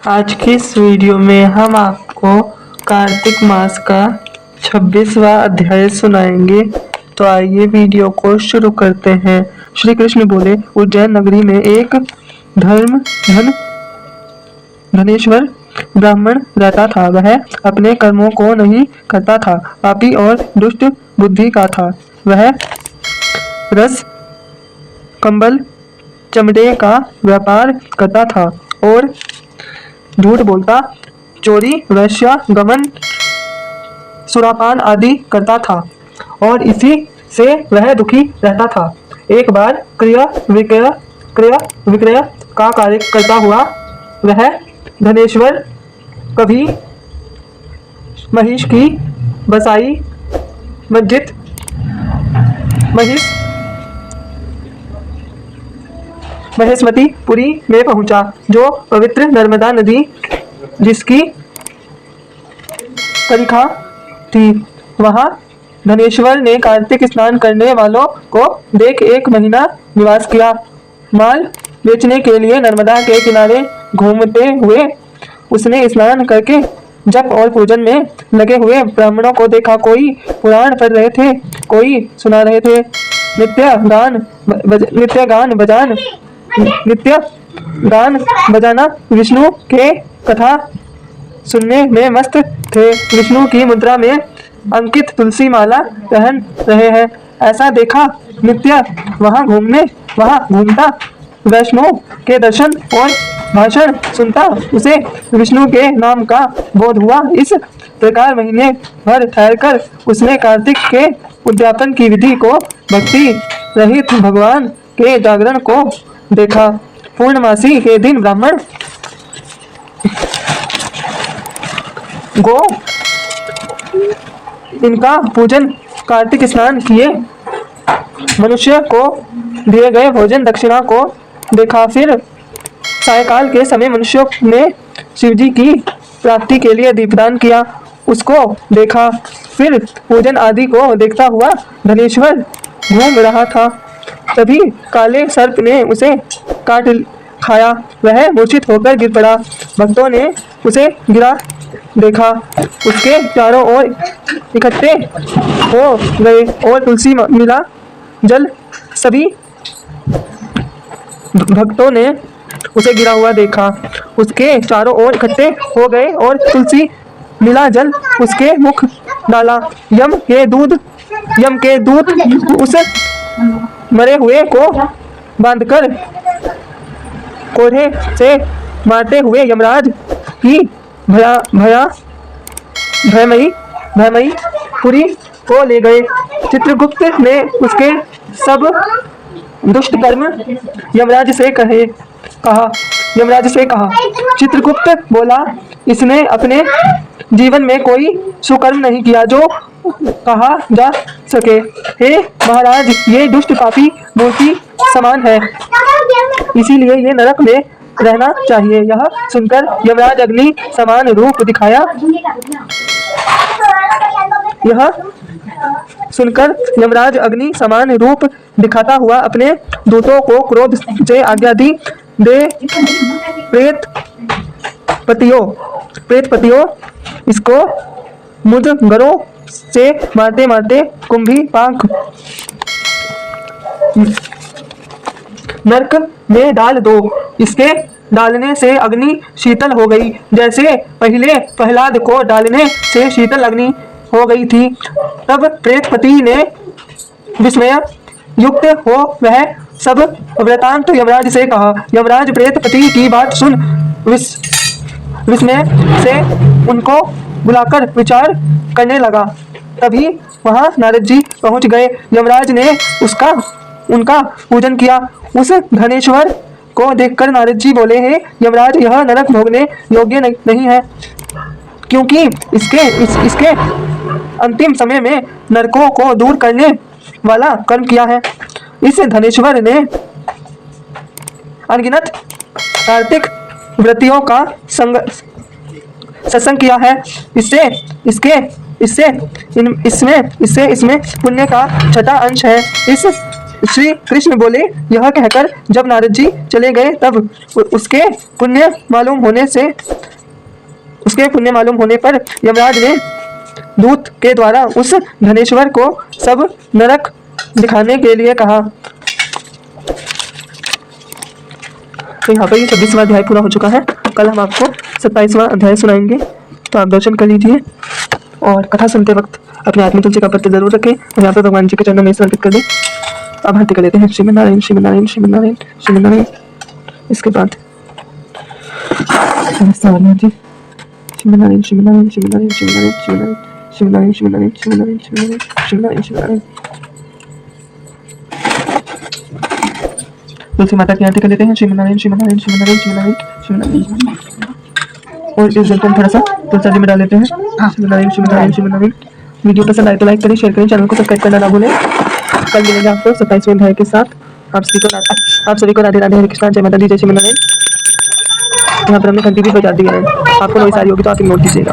आज की इस वीडियो में हम आपको कार्तिक मास का 26वां अध्याय सुनाएंगे। तो आइए वीडियो को शुरू करते हैं। श्री कृष्ण बोले, उज्जैन नगरी में एक धनेश्वर ब्राह्मण रहता था। वह अपने कर्मों को नहीं करता था, पापी और दुष्ट बुद्धि का था। वह रस, कंबल, चमड़े का व्यापार करता था और झूठ बोलता, चोरी, वेश्यागमन, सुरापान आदि करता था और इसी से वह दुखी रहता था। एक बार क्रय विक्रय का कार्य करता हुआ वह धनेश्वर कभी महिष की बसाई मस्जिद महेशमतीपुरी में पहुंचा, जो पवित्र नर्मदा नदी जिसकी परिखा थी। वहां धनेश्वर ने कार्तिक स्नान करने वालों को देख एक महीना निवास किया। माल बेचने के लिए नर्मदा के किनारे घूमते हुए उसने स्नान करके जप और पूजन में लगे हुए ब्राह्मणों को देखा। कोई पुराण पढ़ रहे थे, कोई सुना रहे थे, नित्य गान बजाना विष्णु के कथा सुनने में मस्त थे। विष्णु की मुद्रा में अंकित तुलसी माला पहन रहे हैं, ऐसा देखा। नित्य वहां घूमता, वैष्णव के दर्शन और भाषण सुनता उसे विष्णु के नाम का बोध हुआ। इस प्रकार महीने भर ठहरकर उसने कार्तिक के उद्यापन की विधि को, भक्ति रहित भगवान के जागरण को देखा। पूर्णमासी के दिन ब्राह्मण गो इनका पूजन, कार्तिक स्नान किए, मनुष्य को दिए गए भोजन दक्षिणा को देखा। फिर सायकाल के समय मनुष्यों ने शिवजी की प्राप्ति के लिए दीपदान किया, उसको देखा। फिर पूजन आदि को देखता हुआ धनेश्वर घूम रहा था, तभी काले सर्प ने उसे काट खाया। वह मूर्छित होकर गिर पड़ा। भक्तों ने उसे गिरा देखा, उसके चारों ओर इकट्ठे हो गए और तुलसी मिला जल, सभी भक्तों ने उसे गिरा हुआ देखा। उसके चारों ओर इकट्ठे हो गए और तुलसी मिला जल उसके मुख डाला। यम के दूत उस मरे हुए को बांधकर कोढ़े से मारते हुए यमराज की भयमयी पुरी को ले गए। चित्रगुप्त ने उसके सब दुष्ट कर्म यमराज से कहा। चित्रगुप्त बोला, इसने अपने जीवन में कोई सुकर्म नहीं किया जो कहा जा सके। हे महाराज, ये दुष्ट पापी मूर्ति समान है, इसीलिए ये नरक में रहना चाहिए। यह सुनकर यमराज अग्नि समान रूप दिखाया। दिखाता हुआ अपने दूतों को क्रोध से आज्ञा दी, दे प्रेतपतियों, इसको मुजगरों से मारते मारते कुंभी पाक नरक में डाल दो। इसके डालने से अग्नि शीतल हो गई, जैसे पहले प्रहलाद को डालने से शीतल अग्नि हो गई थी। तब प्रेतपति ने विस्मय युक्त हो वह सब वृतांत यमराज से कहा। यमराज प्रेतपति की बात सुन विस्मय से उनको बुलाकर विचार करने लगा। तभी वहां नारद जी पहुंच गए। यमराज ने उनका पूजन किया। उस धनेश्वर को देखकर नारद जी बोले, हे यमराज, यह नरक भोगने योग्य नहीं है, क्योंकि इसके अंतिम समय में नरकों को दूर करने वाला कर्म किया है। इस धनेश्वर ने अनगिनत कार्तिक व्रतियों का सत्संग किया है। इसमें पुण्य का छठा अंश है। इस श्री कृष्ण बोले। यह कहकर जब नारद जी चले गए तब उसके पुण्य मालूम होने पर यमराज ने दूत के द्वारा उस धनेश्वर को सब नरक दिखाने के लिए कहा। तो यहाँ पर ये 26वां अध्याय पूरा हो चुका है। कल हम आपको 27वां अध्याय सुनाएंगे, तो आप दर्शन कर लीजिए और कथा सुनते वक्त अपने हाथ में तुलसी का पत्ते जरूर रखें और यहाँ पर भगवान जी के चरणों में समर्पित कर दें। अब आरती कर लेते हैं। श्रीमन नारायण श्रीमन नारायण श्रीमन नारायण श्रीमन नारायण। इसके बाद जी श्रीमन नारायण श्रीमन नारायण श्रीमन नारायण श्रीमन नारायण श्रीमन नारायण श्रीमन नारायण श्रीमन नारायण श्रीमन नारायण श्रीमन नारायण। तुलसी माता की आरती कर लेते हैं। श्रीमन नारायण श्रीमन नारायण श्रीमन नारायण श्रीमन नारायण श्रीमन नारायण। और इस जल को हम थोड़ा सा तुलसी जी में डाल लेते हैं। श्रीमन नारायण श्रीमन नारायण श्रीमन नारायण। वीडियो पसंद आए तो लाइक करें, शेयर करें, चैनल को सब्सक्राइब करना ना भूलें। कल मिलेंगे आपको 27वें अध्याय के साथ। आप सभी को राधे राधे, हरे कृष्णा, जय माता दी, जय श्रीमन नारायण। यहाँ पर हमने घंटी भी बजा दी है। आपको नई सारी होगी तो आप नोट दीजिएगा।